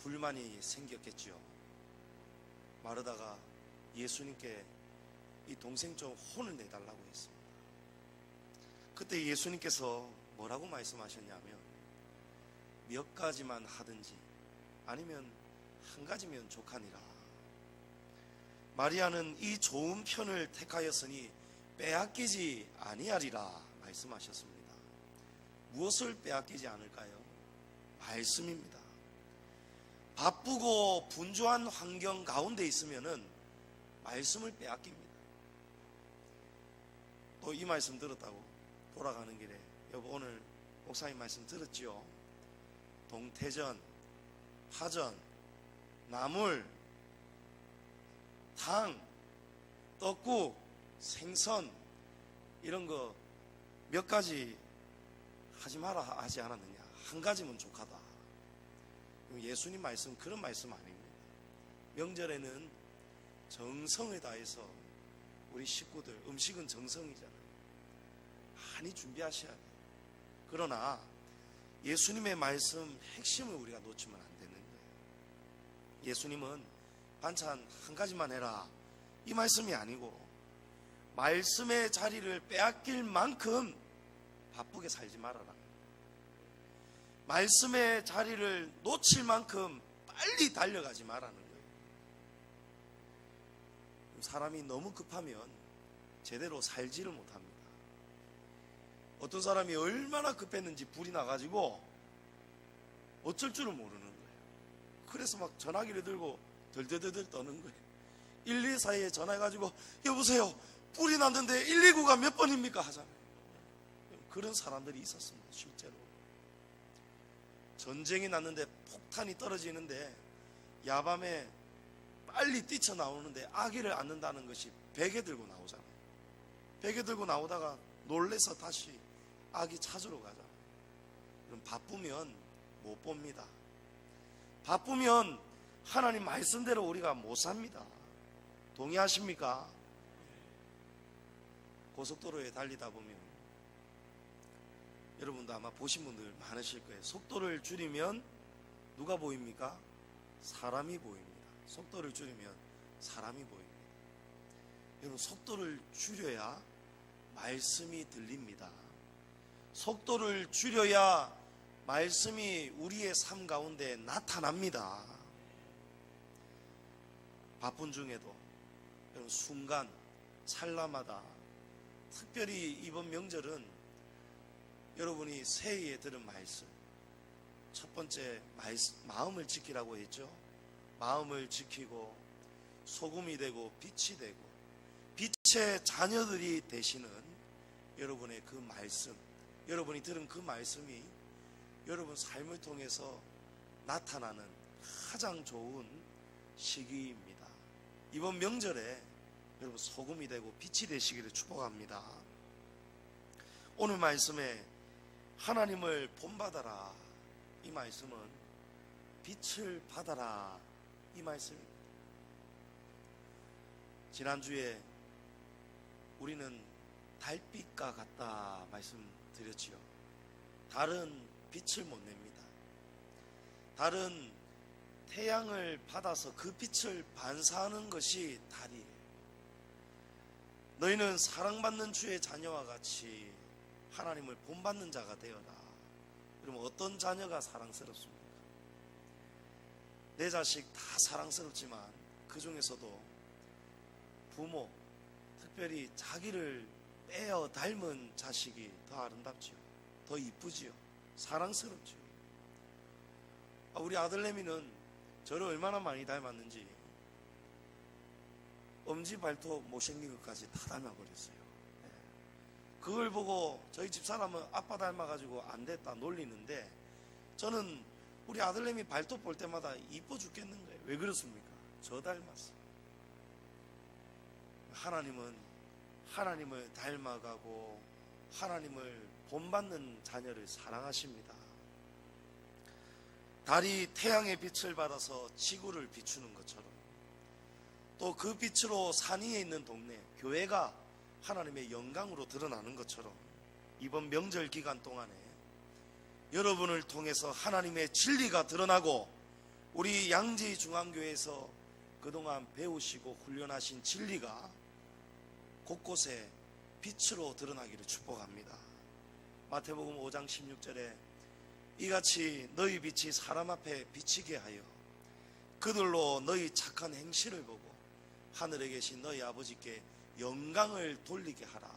불만이 생겼겠지요. 마르다가 예수님께 이 동생 좀 혼을 내달라고 했습니다. 그때 예수님께서 뭐라고 말씀하셨냐면, 몇 가지만 하든지 아니면 한 가지면 족하니라. 마리아는 이 좋은 편을 택하였으니 빼앗기지 아니하리라 말씀하셨습니다. 무엇을 빼앗기지 않을까요? 말씀입니다. 바쁘고 분주한 환경 가운데 있으면은 말씀을 빼앗깁니다. 또 이 말씀 들었다고 돌아가는 길에, 여보 오늘 목사님 말씀 들었지요? 동태전, 파전, 나물, 탕, 떡국, 생선 이런 거 몇 가지 하지 마라 하지 않았느냐? 한 가지면 족하다. 예수님 말씀 그런 말씀 아닙니다. 명절에는 정성을 다해서 우리 식구들 음식은 정성이잖아요. 많이 준비하셔야 돼요. 그러나 예수님의 말씀 핵심을 우리가 놓치면 안 되는 거예요. 예수님은 반찬 한 가지만 해라 이 말씀이 아니고, 말씀의 자리를 빼앗길 만큼 바쁘게 살지 말아라. 말씀의 자리를 놓칠 만큼 빨리 달려가지 말라는 거예요. 사람이 너무 급하면 제대로 살지를 못합니다. 어떤 사람이 얼마나 급했는지 불이 나가지고 어쩔 줄을 모르는 거예요. 그래서 막 전화기를 들고 덜덜덜 떠는 거예요. 124에 전화해가지고 여보세요 불이 났는데 119가 몇 번입니까 하잖아요. 그런 사람들이 있었습니다. 실제로 전쟁이 났는데 폭탄이 떨어지는데 야밤에 빨리 뛰쳐나오는데 아기를 안는다는 것이 베개 들고 나오잖아요. 베개 들고 나오다가 놀래서 다시 아기 찾으러 가잖아요. 그럼 바쁘면 못 봅니다. 바쁘면 하나님 말씀대로 우리가 못 삽니다. 동의하십니까? 고속도로에 달리다 보면 여러분도 아마 보신 분들 많으실 거예요. 속도를 줄이면 누가 보입니까? 사람이 보입니다. 속도를 줄이면 사람이 보입니다. 여러분, 속도를 줄여야 말씀이 들립니다. 속도를 줄여야 말씀이 우리의 삶 가운데 나타납니다. 바쁜 중에도 여러분, 순간 찰나마다, 특별히 이번 명절은 여러분이 새해에 들은 말씀, 첫 번째 마음을 지키라고 했죠. 마음을 지키고 소금이 되고 빛이 되고 빛의 자녀들이 되시는 여러분의 그 말씀, 여러분이 들은 그 말씀이 여러분 삶을 통해서 나타나는 가장 좋은 시기입니다. 이번 명절에 여러분 소금이 되고 빛이 되시기를 축복합니다. 오늘 말씀에 하나님을 본받아라, 이 말씀은 빛을 받아라, 이 말씀입니다. 지난주에 우리는 달빛과 같다 말씀드렸지요. 달은 빛을 못 냅니다. 달은 태양을 받아서 그 빛을 반사하는 것이 달이에요. 너희는 사랑받는 주의 자녀와 같이 하나님을 본받는 자가 되어라. 그러면 어떤 자녀가 사랑스럽습니까? 내 자식 다 사랑스럽지만 그 중에서도 부모, 특별히 자기를 빼어 닮은 자식이 더 아름답지요. 더 이쁘지요. 사랑스럽지요. 우리 아들내미는 저를 얼마나 많이 닮았는지 엄지발톱 못생긴 것까지 다 닮아버렸어요. 그걸 보고 저희 집사람은 아빠 닮아가지고 안 됐다 놀리는데, 저는 우리 아들내미 발톱 볼 때마다 이뻐 죽겠는 거예요. 왜 그렇습니까? 저 닮았어요. 하나님은 하나님을 닮아가고 하나님을 본받는 자녀를 사랑하십니다. 달이 태양의 빛을 받아서 지구를 비추는 것처럼, 또 그 빛으로 산 위에 있는 동네, 교회가 하나님의 영광으로 드러나는 것처럼 이번 명절 기간 동안에 여러분을 통해서 하나님의 진리가 드러나고 우리 양지 중앙교회에서 그동안 배우시고 훈련하신 진리가 곳곳에 빛으로 드러나기를 축복합니다. 마태복음 5장 16절에 이같이 너희 빛이 사람 앞에 비치게 하여 그들로 너희 착한 행실을 보고 하늘에 계신 너희 아버지께 영광을 돌리게 하라.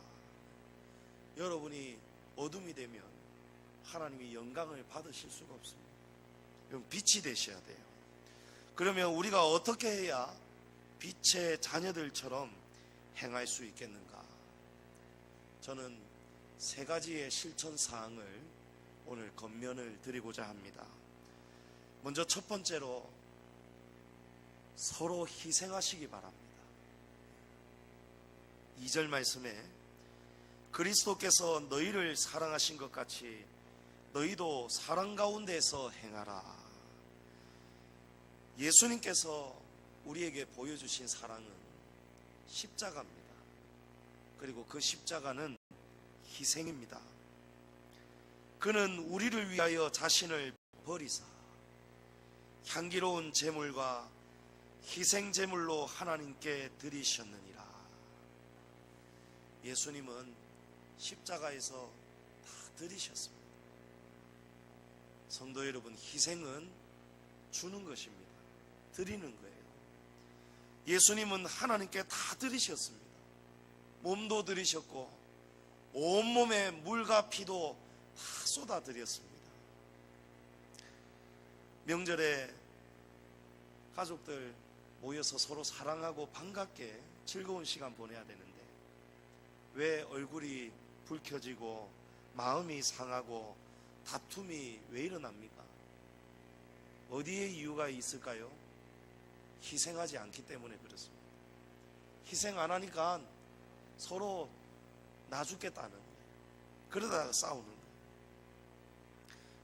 여러분이 어둠이 되면 하나님이 영광을 받으실 수가 없습니다. 여러분, 빛이 되셔야 돼요. 그러면 우리가 어떻게 해야 빛의 자녀들처럼 행할 수 있겠는가? 저는 세 가지의 실천 사항을 오늘 권면을 드리고자 합니다. 먼저 첫 번째로 서로 희생하시기 바랍니다. 2절 말씀에 그리스도께서 너희를 사랑하신 것 같이 너희도 사랑 가운데서 행하라. 예수님께서 우리에게 보여주신 사랑은 십자가입니다. 그리고 그 십자가는 희생입니다. 그는 우리를 위하여 자신을 버리사 향기로운 제물과 희생 제물로 하나님께 드리셨느니라. 예수님은 십자가에서 다 드리셨습니다. 성도 여러분, 희생은 주는 것입니다. 드리는 거예요. 예수님은 하나님께 다 드리셨습니다. 몸도 드리셨고 온몸에 물과 피도 다 쏟아드렸습니다. 명절에 가족들 모여서 서로 사랑하고 반갑게 즐거운 시간 보내야 되는데 왜 얼굴이 붉혀지고 마음이 상하고 다툼이 왜 일어납니까? 어디에 이유가 있을까요? 희생하지 않기 때문에 그렇습니다. 희생 안 하니까 서로 나 죽겠다는 거예요. 그러다가 싸우는 거예요.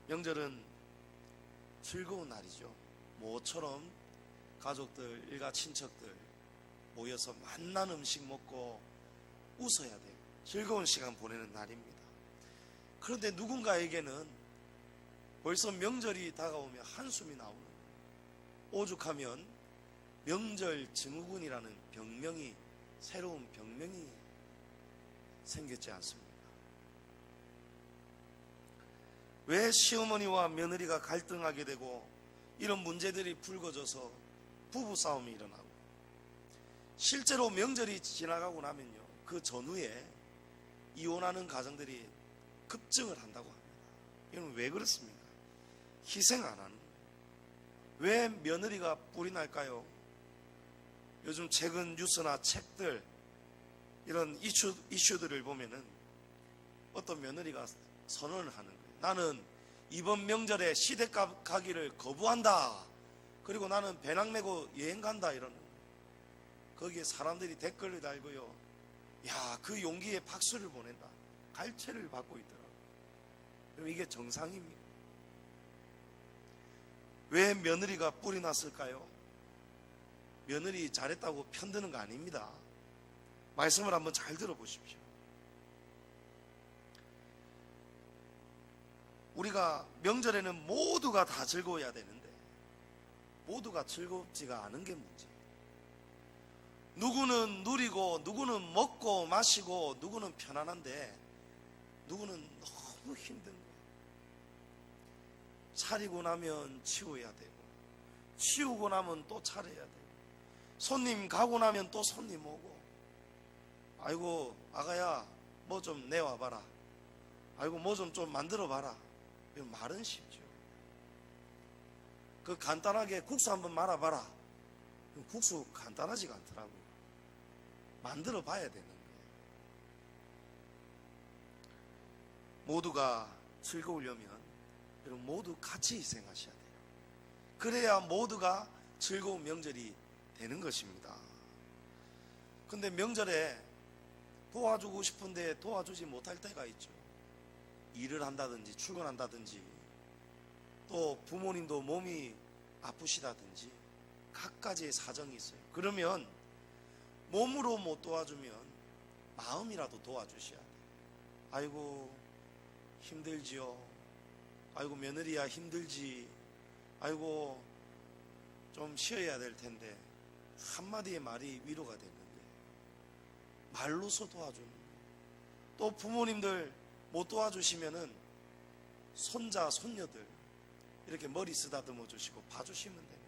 명절은 즐거운 날이죠. 모처럼 가족들, 일가 친척들 모여서 맛난 음식 먹고 웃어야 돼요. 즐거운 시간 보내는 날입니다. 그런데 누군가에게는 벌써 명절이 다가오면 한숨이 나오는 거예요. 오죽하면 명절 증후군이라는 병명이, 새로운 병명이 생겼지 않습니까? 왜 시어머니와 며느리가 갈등하게 되고 이런 문제들이 불거져서 부부싸움이 일어나고, 실제로 명절이 지나가고 나면요, 그 전후에 이혼하는 가정들이 급증을 한다고 합니다. 이건 왜 그렇습니까? 희생 안 하는 거예요. 왜 며느리가 뿔이 날까요? 요즘 최근 뉴스나 책들, 이런 이슈들을 보면은 어떤 며느리가 선언을 하는 거예요. 나는 이번 명절에 시댁 가기를 거부한다. 그리고 나는 배낭 메고 여행 간다. 이러는 거예요. 거기에 사람들이 댓글을 달고요, 야, 그 용기에 박수를 보낸다. 갈채를 받고 있더라고요. 그럼 이게 정상입니까? 왜 며느리가 뿔이 났을까요? 며느리 잘했다고 편드는 거 아닙니다. 말씀을 한번 잘 들어보십시오. 우리가 명절에는 모두가 다 즐거워야 되는데 모두가 즐겁지가 않은 게 문제예요. 누구는 누리고 누구는 먹고 마시고 누구는 편안한데 누구는 너무 힘든 거예요. 차리고 나면 치워야 되고 치우고 나면 또 차려야 되고 손님 가고 나면 또 손님 오고, 아이고 아가야 뭐 좀 내와봐라, 아이고 뭐 좀 만들어 봐라. 이런 말은 쉽죠. 그 간단하게 국수 한번 말아봐라. 국수 간단하지가 않더라고요. 만들어 봐야 되는 거예요. 모두가 즐거우려면 여러분 모두 같이 희생하셔야 돼요. 그래야 모두가 즐거운 명절이 되는 것입니다. 근데 명절에 도와주고 싶은데 도와주지 못할 때가 있죠. 일을 한다든지 출근한다든지 또 부모님도 몸이 아프시다든지 각가지의 사정이 있어요. 그러면 몸으로 못 도와주면 마음이라도 도와주셔야 돼요. 아이고 힘들지요. 아이고 며느리야 힘들지. 아이고 좀 쉬어야 될 텐데 한마디의 말이 위로가 되는 거예요. 말로서 도와주는 거예요. 또 부모님들 못 도와주시면은 손자, 손녀들 이렇게 머리 쓰다듬어 주시고 봐주시면 돼요.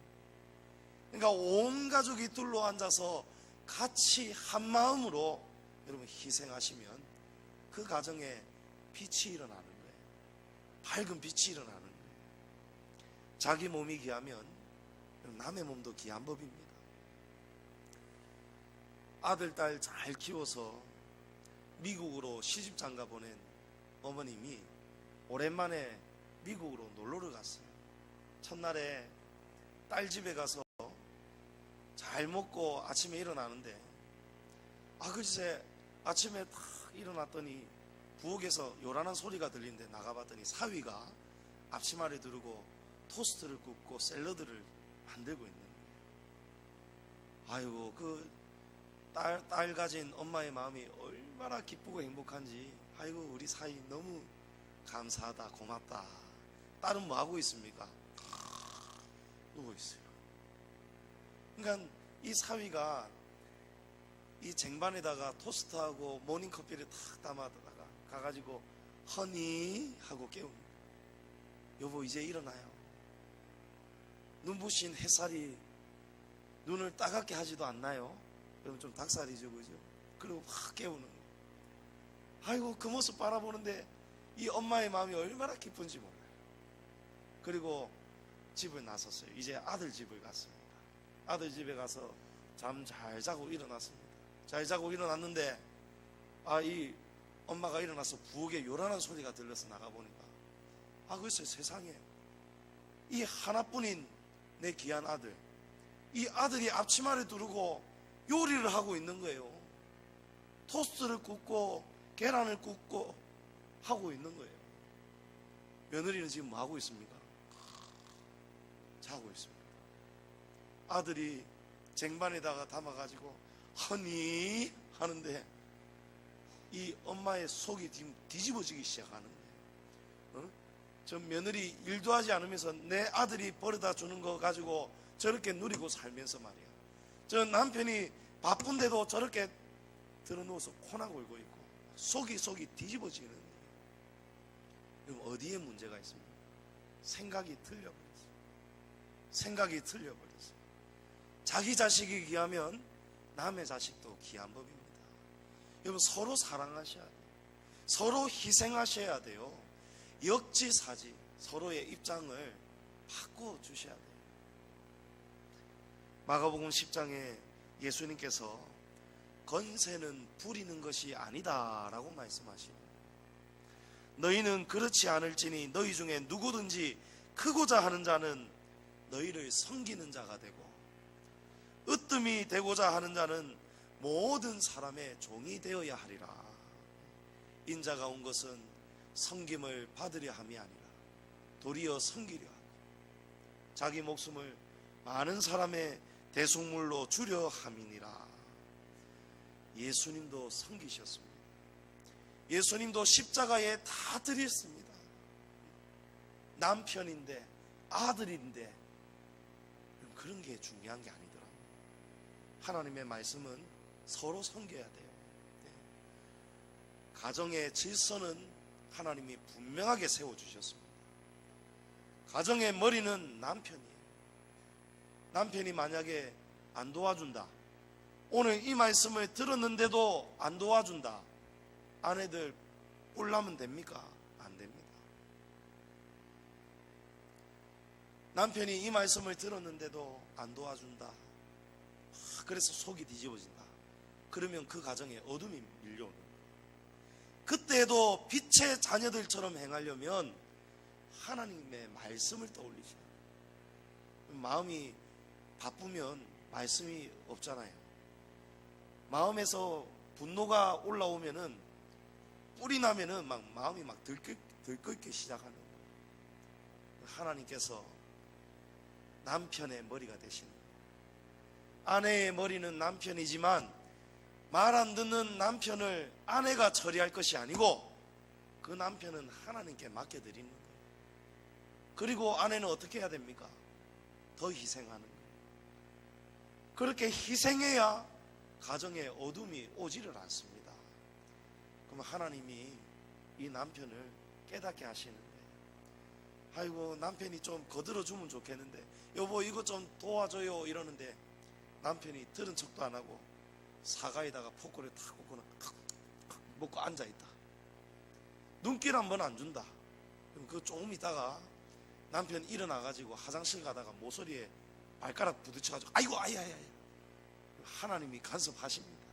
그러니까 온 가족이 둘러 앉아서 같이 한 마음으로 여러분 희생하시면 그 가정에 빛이 일어나는 거예요. 밝은 빛이 일어나는 거예요. 자기 몸이 귀하면 남의 몸도 귀한 법입니다. 아들, 딸 잘 키워서 미국으로 시집장가 보낸 어머님이 오랜만에 미국으로 놀러를 갔어요. 첫날에 딸 집에 가서 잘 먹고 아침에 일어나는데 글쎄 아침에 딱 일어났더니 부엌에서 요란한 소리가 들리는데 나가봤더니 사위가 앞치마를 두르고 토스트를 굽고 샐러드를 만들고 있는 거예요. 아이고 그 딸 가진 엄마의 마음이 얼마나 기쁘고 행복한지, 아이고 우리 사위 너무 감사하다, 고맙다. 딸은 뭐 하고 있습니까? 누워 있어요. 그러니까 이 사위가 이 쟁반에다가 토스트하고 모닝커피를 탁 담아다가 가가지고 허니 하고 깨우는 거예요. 여보 이제 일어나요. 눈부신 햇살이 눈을 따갑게 하지도 않나요? 여러분 좀 닭살이죠, 그죠? 그리고 확 깨우는 거예요. 아이고 그 모습 바라보는데 이 엄마의 마음이 얼마나 기쁜지 몰라요. 그리고 집을 나섰어요. 이제 아들 집을 갔습니다. 아들 집에 가서 잠 잘 자고 일어났습니다. 잘 자고 일어났는데 이 엄마가 일어나서 부엌에 요란한 소리가 들려서 나가보니까 글쎄 세상에 이 하나뿐인 내 귀한 아들, 이 아들이 앞치마를 두르고 요리를 하고 있는 거예요. 토스트를 굽고 계란을 굽고 하고 있는 거예요. 며느리는 지금 뭐 하고 있습니까? 자고 있습니다. 아들이 쟁반에다가 담아가지고 허니 하는데 이 엄마의 속이 지금 뒤집어지기 시작하는 거예요. 저 며느리 일도 하지 않으면서 내 아들이 벌어다 주는 거 가지고 저렇게 누리고 살면서 말이야. 저 남편이 바쁜데도 저렇게 들어누워서 코나 골고 있고 속이 뒤집어지는 거예요. 그럼 어디에 문제가 있습니까? 생각이 틀려버렸어요. 생각이 틀려버렸어요. 자기 자식이 귀하면 남의 자식도 귀한 법입니다. 여러분 서로 사랑하셔야 돼요. 서로 희생하셔야 돼요. 역지사지 서로의 입장을 바꿔주셔야 돼요. 마가복음 10장에 예수님께서 건세는 부리는 것이 아니다 라고 말씀하시고, 너희는 그렇지 않을지니 너희 중에 누구든지 크고자 하는 자는 너희를 섬기는 자가 되고 으뜸이 되고자 하는 자는 모든 사람의 종이 되어야 하리라. 인자가 온 것은 섬김을 받으려 함이 아니라 도리어 섬기려 하고 자기 목숨을 많은 사람의 대속물로 주려 함이니라. 예수님도 섬기셨습니다. 예수님도 십자가에 다 드렸습니다. 남편인데 아들인데 그런 게 중요한 게 아니더라고요. 하나님의 말씀은 서로 섬겨야 돼요. 가정의 질서는 하나님이 분명하게 세워주셨습니다. 가정의 머리는 남편이에요. 남편이 만약에 안 도와준다, 오늘 이 말씀을 들었는데도 안 도와준다, 아내들 꼴나면 됩니까? 안 됩니다. 남편이 이 말씀을 들었는데도 안 도와준다, 그래서 속이 뒤집어진다, 그러면 그 가정에 어둠이 밀려오는 거예요. 그때도 빛의 자녀들처럼 행하려면 하나님의 말씀을 떠올리셔야 돼요. 마음이 바쁘면 말씀이 없잖아요. 마음에서 분노가 올라오면은 뿔이 나면은 막 마음이 막 들끓기 시작하는 거예요. 하나님께서 남편의 머리가 되시는 거예요. 아내의 머리는 남편이지만 말 안 듣는 남편을 아내가 처리할 것이 아니고 그 남편은 하나님께 맡겨드리는 거예요. 그리고 아내는 어떻게 해야 됩니까? 더 희생하는 거예요. 그렇게 희생해야 가정에 어둠이 오지를 않습니다. 그럼 하나님이 이 남편을 깨닫게 하시는 거예요. 아이고, 남편이 좀 거들어주면 좋겠는데, 여보 이거 좀 도와줘요 이러는데 남편이 들은 척도 안 하고 사과에다가 포크를 탁 꽂고는 먹고 앉아있다. 눈길 한 번 안 준다. 그럼 그 조금 있다가 남편 일어나가지고 화장실 가다가 모서리에 발가락 부딪혀가지고 아이고 아야야야, 하나님이 간섭하십니다.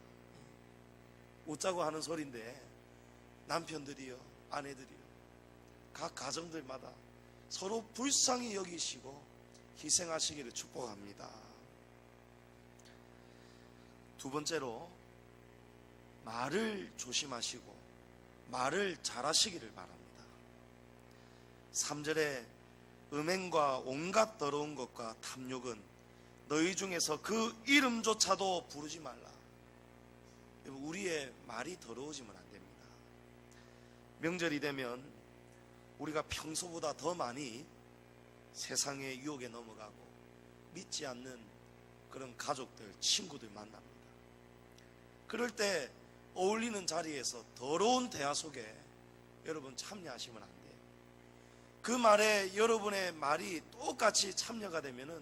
웃자고 하는 소리인데 남편들이요, 아내들이요, 각 가정들마다 서로 불쌍히 여기시고 희생하시기를 축복합니다. 두 번째로, 말을 조심하시고 말을 잘하시기를 바랍니다. 3절에 음행과 온갖 더러운 것과 탐욕은 너희 중에서 그 이름조차도 부르지 말라. 우리의 말이 더러워지면 안 됩니다. 명절이 되면 우리가 평소보다 더 많이 세상의 유혹에 넘어가고 믿지 않는 그런 가족들, 친구들 만납니다. 그럴 때 어울리는 자리에서 더러운 대화 속에 여러분 참여하시면 안 돼요. 그 말에 여러분의 말이 똑같이 참여가 되면은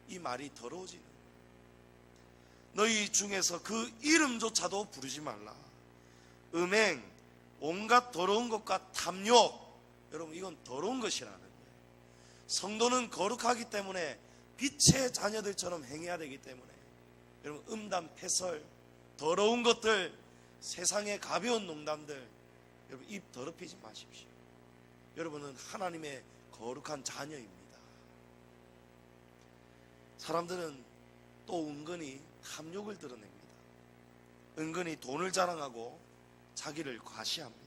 이 말이 더러워지는 거예요. 너희 중에서 그 이름조차도 부르지 말라. 음행, 온갖 더러운 것과 탐욕, 여러분 이건 더러운 것이라는 거예요. 성도는 거룩하기 때문에 빛의 자녀들처럼 행해야 되기 때문에 여러분 음담, 패설, 더러운 것들, 세상의 가벼운 농담들, 여러분 입 더럽히지 마십시오. 여러분은 하나님의 거룩한 자녀입니다. 사람들은 또 은근히 탐욕을 드러냅니다. 은근히 돈을 자랑하고 자기를 과시합니다.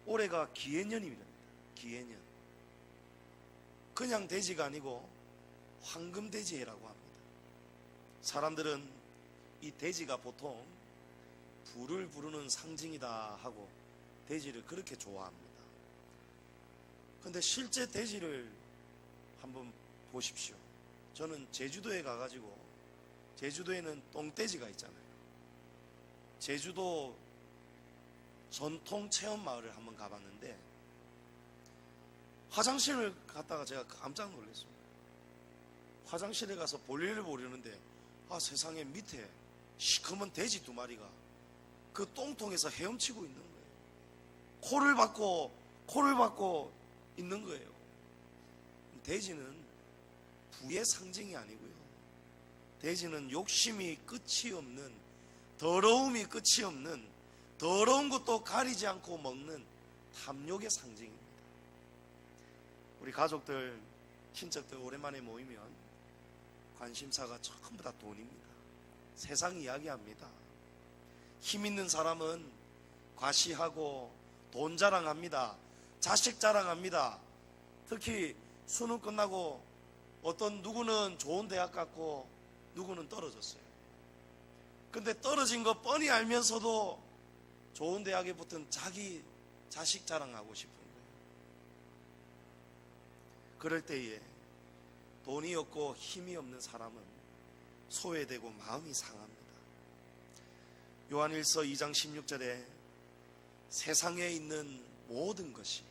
올해가 기해년입니다. 기해년. 그냥 돼지가 아니고 황금돼지라고 합니다. 사람들은 이 돼지가 보통 불을 부르는 상징이다 하고 돼지를 그렇게 좋아합니다. 그런데 실제 돼지를 한번 보십시오. 저는 제주도에 가가지고, 제주도에는 똥돼지가 있잖아요. 제주도 전통 체험 마을을 한번 가봤는데 화장실을 갔다가 제가 깜짝 놀랐어요. 화장실에 가서 볼일을 보려는데 세상에 밑에 시커먼 돼지 2마리가 그 똥통에서 헤엄치고 있는 거예요. 코를 박고 있는 거예요. 돼지는 부의 상징이 아니고요, 돼지는 욕심이 끝이 없는, 더러움이 끝이 없는, 더러운 것도 가리지 않고 먹는 탐욕의 상징입니다. 우리 가족들, 친척들 오랜만에 모이면 관심사가 전부 다 돈입니다. 세상 이야기합니다. 힘 있는 사람은 과시하고 돈 자랑합니다. 자식 자랑합니다. 특히 수능 끝나고 어떤 누구는 좋은 대학 갔고 누구는 떨어졌어요. 근데 떨어진 거 뻔히 알면서도 좋은 대학에 붙은 자기 자식 자랑하고 싶은 거예요. 그럴 때에 돈이 없고 힘이 없는 사람은 소외되고 마음이 상합니다. 요한일서 2장 16절에 세상에 있는 모든 것이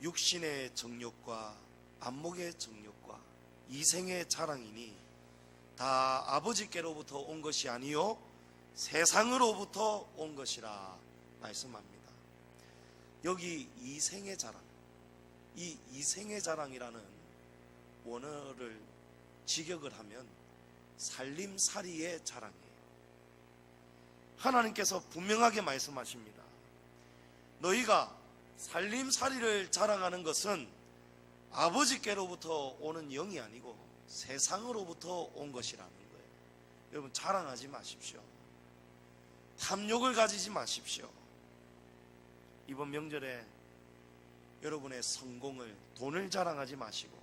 육신의 정욕과 안목의 정욕과 이생의 자랑이니 다 아버지께로부터 온 것이 아니요 세상으로부터 온 것이라 말씀합니다. 여기 이생의 자랑, 이 이생의 자랑이라는 원어를 직역을 하면 살림살이의 자랑이에요. 하나님께서 분명하게 말씀하십니다. 너희가 살림살이를 자랑하는 것은 아버지께로부터 오는 영이 아니고 세상으로부터 온 것이라는 거예요. 여러분 자랑하지 마십시오. 탐욕을 가지지 마십시오. 이번 명절에 여러분의 성공을, 돈을 자랑하지 마시고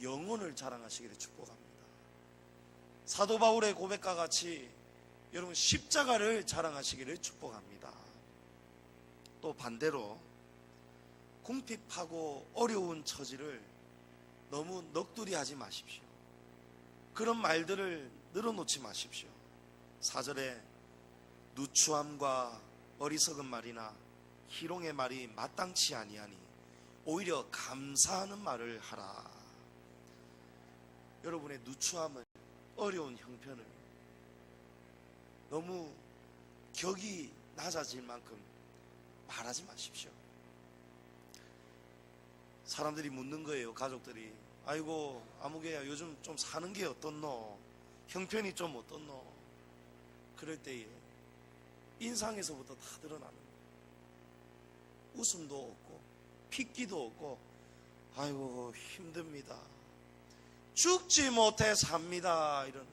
영혼을 자랑하시기를 축복합니다. 사도 바울의 고백과 같이 여러분 십자가를 자랑하시기를 축복합니다. 또 반대로 궁핍하고 어려운 처지를 너무 넋두리 하지 마십시오. 그런 말들을 늘어놓지 마십시오. 4절에 누추함과 어리석은 말이나 희롱의 말이 마땅치 아니하니 오히려 감사하는 말을 하라. 여러분의 누추함은, 어려운 형편을 너무 격이 낮아질 만큼 말하지 마십시오. 사람들이 묻는 거예요. 가족들이, 아이고 아무개야 요즘 좀 사는 게 어떻노? 형편이 좀 어떻노? 그럴 때에 인상에서부터 다 드러나는 거예요. 웃음도 없고 핏기도 없고, 아이고 힘듭니다, 죽지 못해 삽니다, 이런,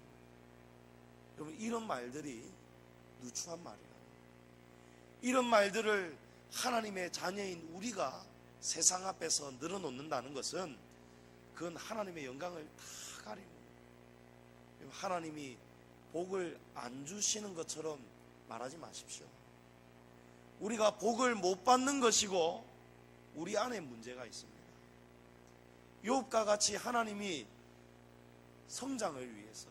여러분 이런 말들이 누추한 말이에요. 이런 말들을 하나님의 자녀인 우리가 세상 앞에서 늘어놓는다는 것은 그건 하나님의 영광을 다 가리는 거예요. 하나님이 복을 안 주시는 것처럼 말하지 마십시오. 우리가 복을 못 받는 것이고 우리 안에 문제가 있습니다. 욥과 같이 하나님이 성장을 위해서,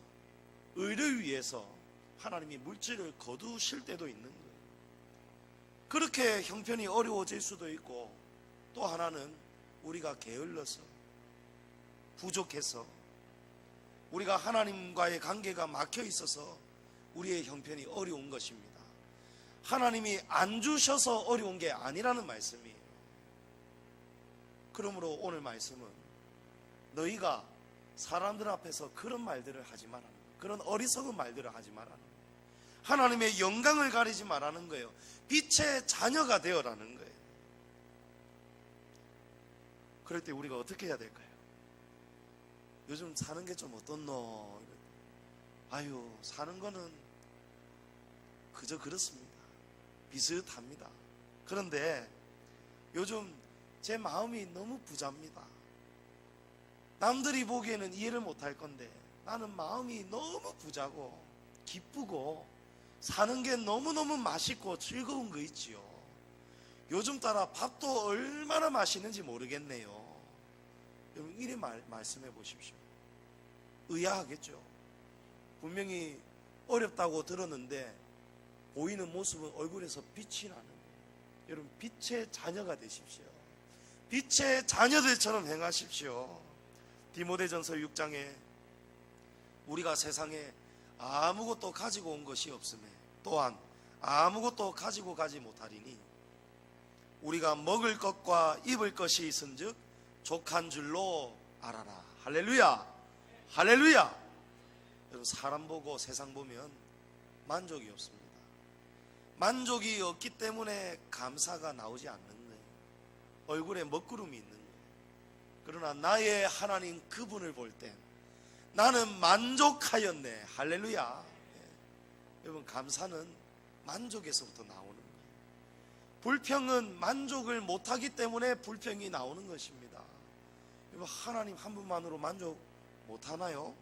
의를 위해서 하나님이 물질을 거두실 때도 있는 거예요. 그렇게 형편이 어려워질 수도 있고, 또 하나는 우리가 게을러서, 부족해서, 우리가 하나님과의 관계가 막혀 있어서 우리의 형편이 어려운 것입니다. 하나님이 안 주셔서 어려운 게 아니라는 말씀이에요. 그러므로 오늘 말씀은 너희가 사람들 앞에서 그런 말들을 하지 말라는 거예요. 그런 어리석은 말들을 하지 말라는 거예요. 하나님의 영광을 가리지 말라는 거예요. 빛의 자녀가 되어라는 거예요. 그럴 때 우리가 어떻게 해야 될까요? 요즘 사는 게 좀 어떻노? 아유, 사는 거는 그저 그렇습니다. 비슷합니다. 그런데 요즘 제 마음이 너무 부자입니다. 남들이 보기에는 이해를 못할 건데 나는 마음이 너무 부자고 기쁘고 사는 게 너무너무 맛있고 즐거운 거 있지요. 요즘 따라 밥도 얼마나 맛있는지 모르겠네요. 여러분 이래 말씀해 보십시오. 의아하겠죠. 분명히 어렵다고 들었는데 보이는 모습은 얼굴에서 빛이 나는 거예요. 여러분 빛의 자녀가 되십시오. 빛의 자녀들처럼 행하십시오. 디모데전서 6장에 우리가 세상에 아무것도 가지고 온 것이 없음에 또한 아무것도 가지고 가지 못하리니 우리가 먹을 것과 입을 것이 있은즉 족한 줄로 알아라. 할렐루야, 할렐루야. 여러분 사람 보고 세상 보면 만족이 없습니다. 만족이 없기 때문에 감사가 나오지 않는 거예요. 얼굴에 먹구름이 있는 거예요. 그러나 나의 하나님 그분을 볼 때 나는 만족하였네. 할렐루야. 여러분 감사는 만족에서부터 나오는 거예요. 불평은 만족을 못하기 때문에 불평이 나오는 것입니다. 여러분 하나님 한 분만으로 만족 못하나요?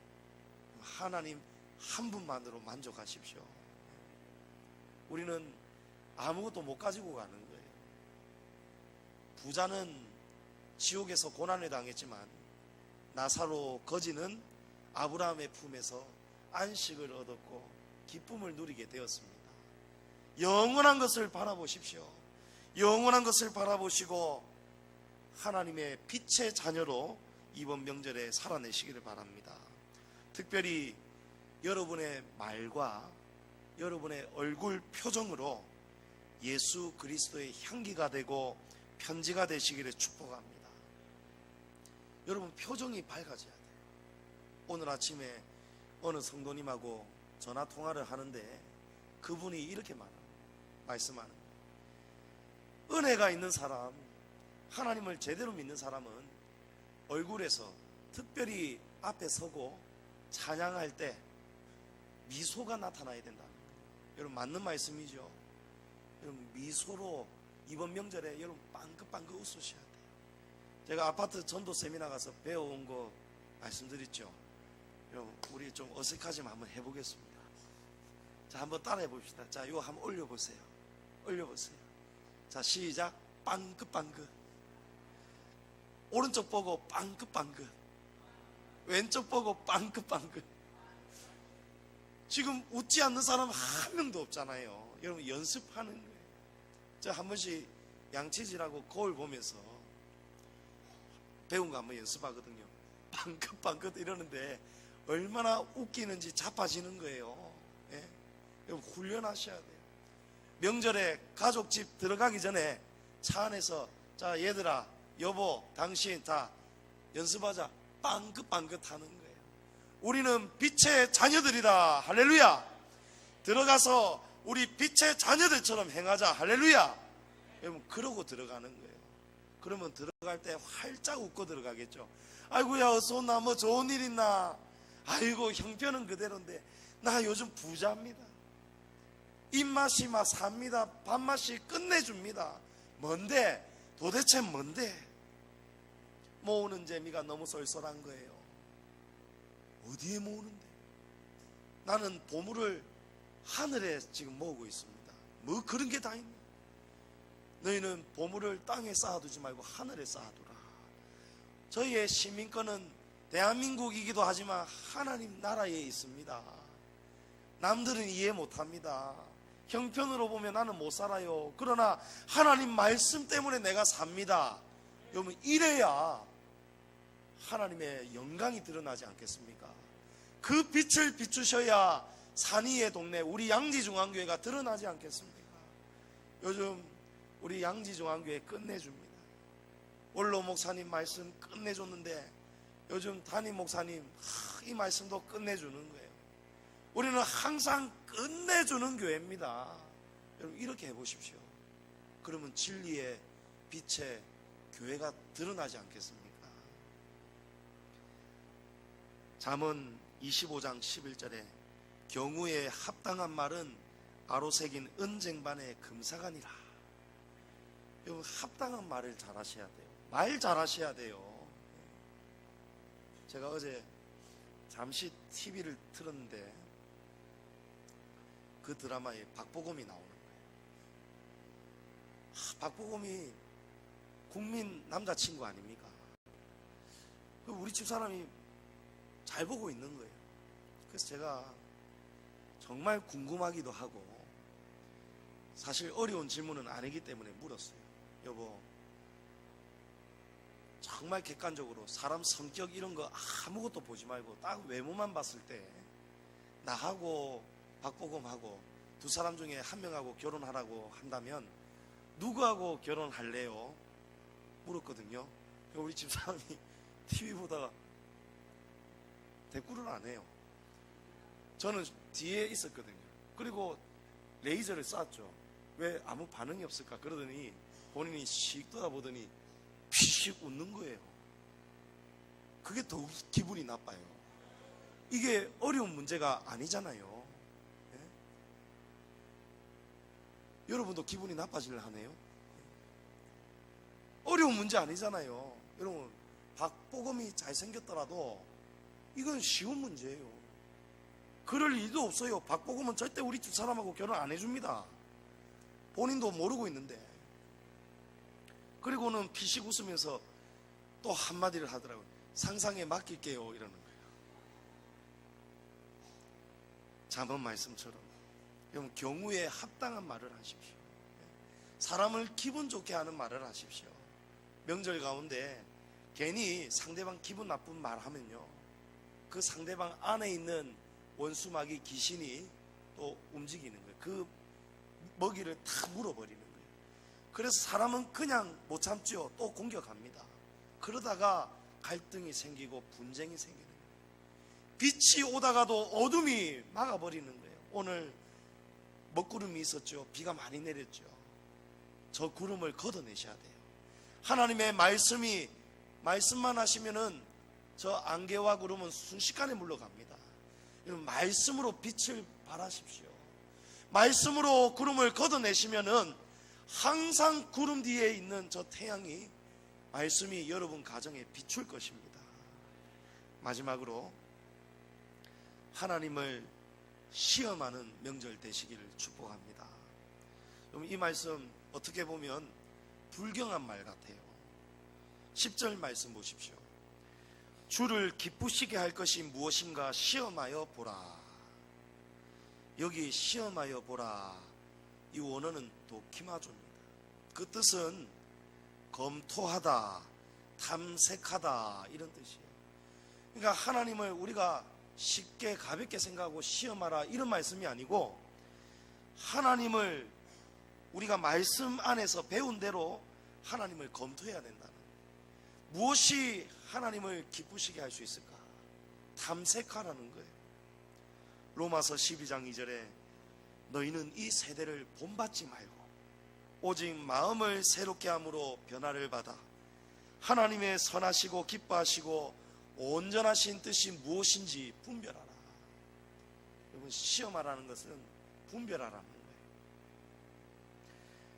하나님 한 분만으로 만족하십시오. 우리는 아무것도 못 가지고 가는 거예요. 부자는 지옥에서 고난을 당했지만 나사로 거지는 아브라함의 품에서 안식을 얻었고 기쁨을 누리게 되었습니다. 영원한 것을 바라보십시오. 영원한 것을 바라보시고 하나님의 빛의 자녀로 이번 명절에 살아내시기를 바랍니다. 특별히 여러분의 말과 여러분의 얼굴 표정으로 예수 그리스도의 향기가 되고 편지가 되시기를 축복합니다. 여러분 표정이 밝아져야 돼요. 오늘 아침에 어느 성도님하고 전화 통화를 하는데 그분이 이렇게 말씀하는 거예요. 은혜가 있는 사람, 하나님을 제대로 믿는 사람은 얼굴에서 특별히 앞에 서고 찬양할 때 미소가 나타나야 된다는 거예요. 여러분 맞는 말씀이죠. 여러분 미소로 이번 명절에 여러분 빵긋빵긋 웃으셔야 돼요. 제가 아파트 전도 세미나 가서 배워온 거 말씀드렸죠. 여러분 우리 좀 어색하지만 한번 해보겠습니다. 자 한번 따라해 봅시다. 자 이거 한번 올려보세요. 올려보세요. 자 시작. 빵긋빵긋. 오른쪽 보고 빵긋빵긋. 왼쪽 보고 빵긋빵긋. 지금 웃지 않는 사람 한 명도 없잖아요. 여러분 연습하는 거예요. 저 한 번씩 양치질하고 거울 보면서 배운 거 한번 연습하거든요. 방긋방긋 이러는데 얼마나 웃기는지 자빠지는 거예요. 예? 여러분 훈련하셔야 돼요. 명절에 가족 집 들어가기 전에 차 안에서 자 얘들아 여보 당신 다 연습하자. 빵긋빵긋 하는 거예요. 우리는 빛의 자녀들이다. 할렐루야. 들어가서 우리 빛의 자녀들처럼 행하자. 할렐루야. 여러분 그러고 들어가는 거예요. 그러면 들어갈 때 활짝 웃고 들어가겠죠. 아이고야 어서 오나 뭐 좋은 일 있나. 아이고 형편은 그대로인데 나 요즘 부자입니다. 입맛이 막 삽니다. 밥맛이 끝내줍니다. 뭔데? 도대체 뭔데? 모으는 재미가 너무 쏠쏠한 거예요. 어디에 모으는데? 나는 보물을 하늘에 지금 모으고 있습니다. 뭐 그런 게 다 있네. 너희는 보물을 땅에 쌓아두지 말고 하늘에 쌓아두라. 저희의 시민권은 대한민국이기도 하지만 하나님 나라에 있습니다. 남들은 이해 못합니다. 형편으로 보면 나는 못 살아요. 그러나 하나님 말씀 때문에 내가 삽니다. 여러분 이래야 하나님의 영광이 드러나지 않겠습니까? 그 빛을 비추셔야 산위의 동네 우리 양지중앙교회가 드러나지 않겠습니까? 요즘 우리 양지중앙교회 끝내줍니다. 원로 목사님 말씀 끝내줬는데 요즘 담임 목사님 이 말씀도 끝내주는 거예요. 우리는 항상 끝내주는 교회입니다. 여러분 이렇게 해보십시오. 그러면 진리의 빛의 교회가 드러나지 않겠습니까? 잠언 25장 11절에 경우에 합당한 말은 아로새긴 은쟁반의 금사가니라. 여러분 합당한 말을 잘하셔야 돼요. 말 잘하셔야 돼요. 제가 어제 잠시 TV를 틀었는데 그 드라마에 박보검이 나오는 거예요. 박보검이 국민 남자친구 아닙니까? 우리 집사람이 잘 보고 있는 거예요. 그래서 제가 정말 궁금하기도 하고 사실 어려운 질문은 아니기 때문에 물었어요. 여보, 정말 객관적으로 사람 성격 이런 거 아무것도 보지 말고 딱 외모만 봤을 때 나하고 박보검하고 두 사람 중에 한 명하고 결혼하라고 한다면 누구하고 결혼할래요? 물었거든요. 우리 집사람이 TV 보다가 대꾸를 안 해요. 저는 뒤에 있었거든요. 그리고 레이저를 쐈죠. 왜 아무 반응이 없을까? 그러더니 본인이 씩 떠다보더니 피식 웃는 거예요. 그게 더욱 기분이 나빠요. 이게 어려운 문제가 아니잖아요. 예? 여러분도 기분이 나빠지려 하네요. 어려운 문제 아니잖아요. 여러분 박보검이 잘생겼더라도 이건 쉬운 문제예요. 그럴 일도 없어요. 박보검은 절대 우리 집 사람하고 결혼 안 해줍니다. 본인도 모르고 있는데. 그리고는 피식 웃으면서 또 한마디를 하더라고요. 상상에 맡길게요 이러는 거예요. 잠언 말씀처럼 여러분 경우에 합당한 말을 하십시오. 사람을 기분 좋게 하는 말을 하십시오. 명절 가운데 괜히 상대방 기분 나쁜 말 하면요 그 상대방 안에 있는 원수마귀 귀신이 또 움직이는 거예요. 그 먹이를 다 물어버리는 거예요. 그래서 사람은 그냥 못 참죠. 또 공격합니다. 그러다가 갈등이 생기고 분쟁이 생기는 거예요. 빛이 오다가도 어둠이 막아버리는 거예요. 오늘 먹구름이 있었죠. 비가 많이 내렸죠. 저 구름을 걷어내셔야 돼요. 하나님의 말씀만 하시면은 저 안개와 구름은 순식간에 물러갑니다. 여러분 말씀으로 빛을 발하십시오. 말씀으로 구름을 걷어내시면은 항상 구름 뒤에 있는 저 태양이 말씀이 여러분 가정에 비출 것입니다. 마지막으로 하나님을 시험하는 명절 되시기를 축복합니다. 여러분 이 말씀 어떻게 보면 불경한 말 같아요. 10절 말씀 보십시오. 주를 기쁘시게 할 것이 무엇인가 시험하여 보라. 여기 시험하여 보라. 이 원어는 도키마조입니다. 그 뜻은 검토하다, 탐색하다 이런 뜻이에요. 그러니까 하나님을 우리가 쉽게 가볍게 생각하고 시험하라 이런 말씀이 아니고, 하나님을 우리가 말씀 안에서 배운 대로 하나님을 검토해야 된다는, 무엇이 하나님을 기쁘시게 할 수 있을까 탐색하라는 거예요. 로마서 12장 2절에 너희는 이 세대를 본받지 말고 오직 마음을 새롭게 함으로 변화를 받아 하나님의 선하시고 기뻐하시고 온전하신 뜻이 무엇인지 분별하라. 여러분, 시험하라는 것은 분별하라는 거예요.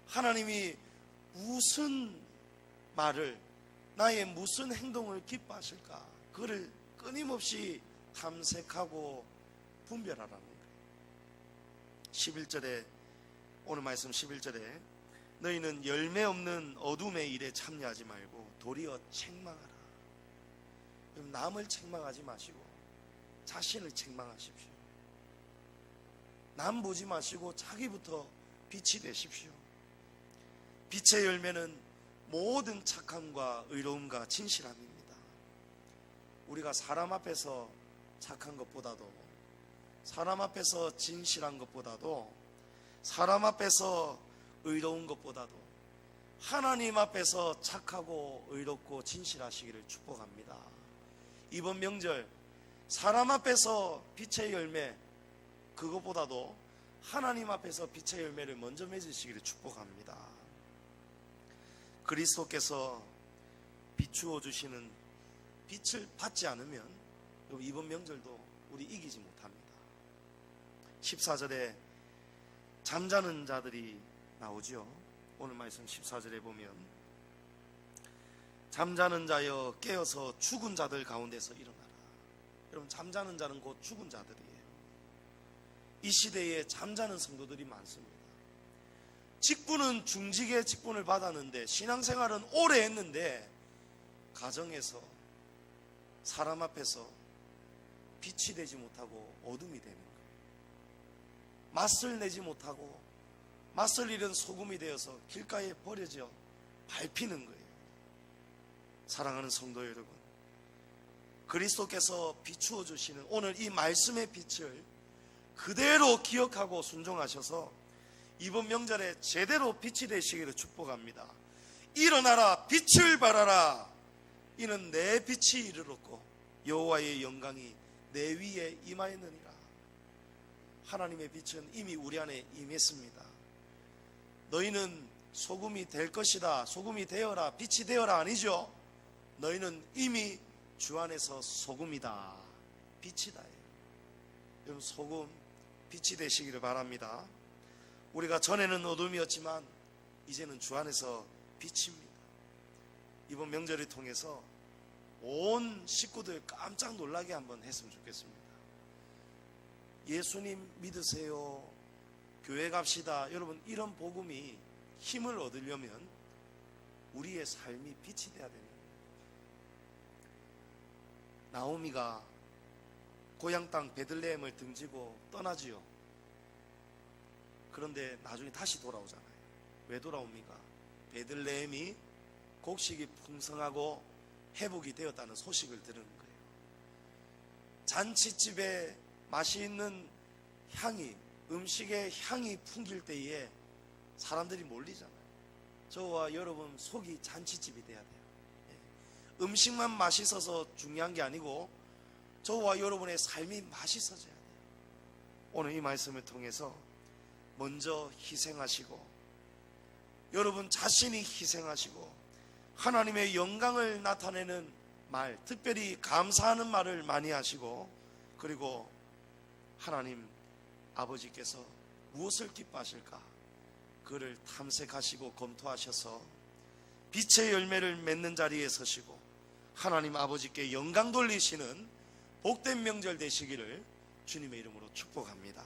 하나님이 무슨 말을, 나의 무슨 행동을 기뻐하실까, 그를 끊임없이 탐색하고 분별하라는 거예요. 11절에, 오늘 말씀 11절에 너희는 열매 없는 어둠의 일에 참여하지 말고 도리어 책망하라. 남을 책망하지 마시고 자신을 책망하십시오. 남 보지 마시고 자기부터 빛이 되십시오. 빛의 열매는 모든 착함과 의로움과 진실함입니다. 우리가 사람 앞에서 착한 것보다도, 사람 앞에서 진실한 것보다도, 사람 앞에서 의로운 것보다도 하나님 앞에서 착하고 의롭고 진실하시기를 축복합니다. 이번 명절 사람 앞에서 빛의 열매, 그것보다도 하나님 앞에서 빛의 열매를 먼저 맺으시기를 축복합니다. 그리스도께서 비추어 주시는 빛을 받지 않으면 이번 명절도 우리 이기지 못합니다. 14절에 잠자는 자들이 나오죠. 오늘 말씀 14절에 보면 잠자는 자여 깨어서 죽은 자들 가운데서 일어나라. 여러분, 잠자는 자는 곧 죽은 자들이에요. 이 시대에 잠자는 성도들이 많습니다. 직분은 중직의 직분을 받았는데, 신앙생활은 오래 했는데, 가정에서 사람 앞에서 빛이 되지 못하고 어둠이 되는 거예요. 맛을 내지 못하고 맛을 잃은 소금이 되어서 길가에 버려져 밟히는 거예요. 사랑하는 성도 여러분, 그리스도께서 비추어 주시는 오늘 이 말씀의 빛을 그대로 기억하고 순종하셔서 이번 명절에 제대로 빛이 되시기를 축복합니다. 일어나라, 빛을 발하라. 이는 내 빛이 이르렀고 여호와의 영광이 내 위에 임하였느니라. 하나님의 빛은 이미 우리 안에 임했습니다. 너희는 소금이 될 것이다, 소금이 되어라, 빛이 되어라 아니죠. 너희는 이미 주 안에서 소금이다, 빛이다. 여러분, 소금, 빛이 되시기를 바랍니다. 우리가 전에는 어둠이었지만 이제는 주 안에서 빛입니다. 이번 명절을 통해서 온 식구들 깜짝 놀라게 한번 했으면 좋겠습니다. 예수님 믿으세요, 교회 갑시다. 여러분, 이런 복음이 힘을 얻으려면 우리의 삶이 빛이 돼야 됩니다. 나오미가 고향 땅 베들레헴을 등지고 떠나지요. 그런데 나중에 다시 돌아오잖아요. 왜 돌아옵니까? 베들레헴이 곡식이 풍성하고 회복이 되었다는 소식을 들은 거예요. 잔치집에 맛있는 향이, 음식의 향이 풍길 때에 사람들이 몰리잖아요. 저와 여러분 속이 잔치집이 돼야 돼요. 음식만 맛있어서 중요한 게 아니고 저와 여러분의 삶이 맛있어져야 돼요. 오늘 이 말씀을 통해서 먼저 희생하시고, 여러분 자신이 희생하시고 하나님의 영광을 나타내는 말, 특별히 감사하는 말을 많이 하시고, 그리고 하나님 아버지께서 무엇을 기뻐하실까 그를 탐색하시고 검토하셔서 빛의 열매를 맺는 자리에 서시고 하나님 아버지께 영광 돌리시는 복된 명절 되시기를 주님의 이름으로 축복합니다.